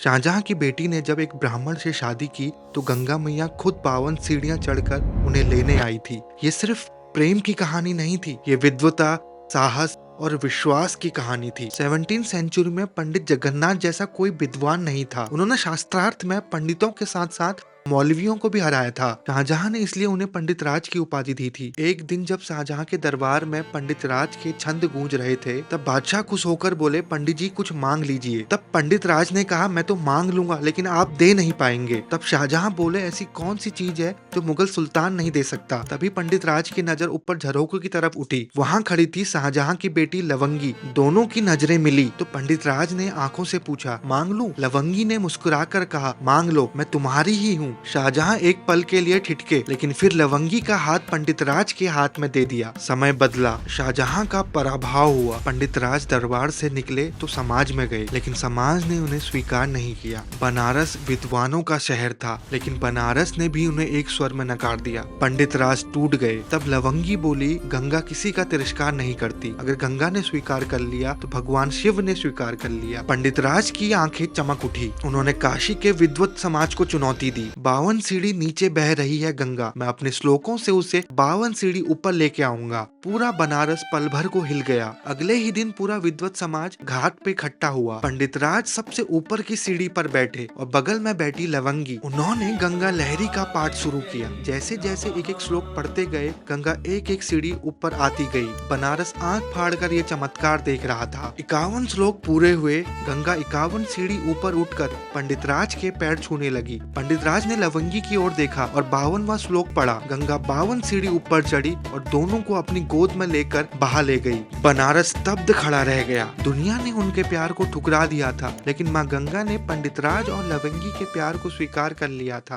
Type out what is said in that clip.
शाहजहां की बेटी ने जब एक ब्राह्मण से शादी की तो गंगा मैया खुद 52 सीढ़ियां चढ़कर उन्हें लेने आई थी। ये सिर्फ प्रेम की कहानी नहीं थी, ये विद्वता, साहस और विश्वास की कहानी थी। 17वीं सेंचुरी में पंडित जगन्नाथ जैसा कोई विद्वान नहीं था। उन्होंने शास्त्रार्थ में पंडितों के साथ साथ मौलवियों को भी हराया था। शाहजहां ने इसलिए उन्हें पंडित राज की उपाधि दी थी। एक दिन जब शाहजहां के दरबार में पंडित राज के छंद गूंज रहे थे, तब बादशाह खुश होकर बोले, पंडित जी कुछ मांग लीजिए। तब पंडित राज ने कहा, मैं तो मांग लूंगा लेकिन आप दे नहीं पाएंगे। तब शाहजहां बोले, ऐसी कौन सी चीज है जो मुगल सुल्तान नहीं दे सकता। तभी पंडित राज की नजर ऊपर झरोखे की तरफ उठी। वहां खड़ी थी शाहजहां की बेटी लवंगी। दोनों की नजरें मिली तो पंडित राज ने आंखों से पूछा, मांग लूं? लवंगी ने मुस्कुराकर कहा, मांग लो, मैं तुम्हारी ही हूँ। शाहजहां एक पल के लिए ठिठके, लेकिन फिर लवंगी का हाथ पंडित राज के हाथ में दे दिया। समय बदला, शाहजहां का पराभव हुआ। पंडित राज दरबार से निकले तो समाज में गए, लेकिन समाज ने उन्हें स्वीकार नहीं किया। बनारस विद्वानों का शहर था, लेकिन बनारस ने भी उन्हें एक स्वर में नकार दिया। पंडित राज टूट गए। तब लवंगी बोली, गंगा किसी का तिरस्कार नहीं करती। अगर गंगा ने स्वीकार कर लिया तो भगवान शिव ने स्वीकार कर लिया। पंडित राज की आंखें चमक उठी। उन्होंने काशी के विद्वत समाज को चुनौती दी। 52 सीढ़ी नीचे बह रही है गंगा, मैं अपने श्लोकों से उसे 52 सीढ़ी ऊपर लेके आऊंगा। पूरा बनारस पल भर को हिल गया। अगले ही दिन पूरा विद्वत समाज घाट पे इकट्ठा हुआ। पंडित राज सबसे ऊपर की सीढ़ी पर बैठे और बगल में बैठी लवंगी। उन्होंने गंगा लहरी का पाठ शुरू किया। जैसे जैसे एक एक श्लोक पढ़ते गए, गंगा एक एक सीढ़ी ऊपर आती गई। बनारस आंख फाड़कर ये चमत्कार देख रहा था। 51 श्लोक पूरे हुए। गंगा 51 सीढ़ी ऊपर उठकर पंडित राज के पैर छूने लगी। पंडित राज ने लवंगी की ओर देखा और 52वां श्लोक पढ़ा। गंगा 52 सीढ़ी ऊपर चढ़ी और दोनों को अपनी गोद में लेकर बहा ले गई। बनारस स्तब्ध खड़ा रह गया। दुनिया ने उनके प्यार को ठुकरा दिया था, लेकिन माँ गंगा ने पंडित राज और लवंगी के प्यार को स्वीकार कर लिया था।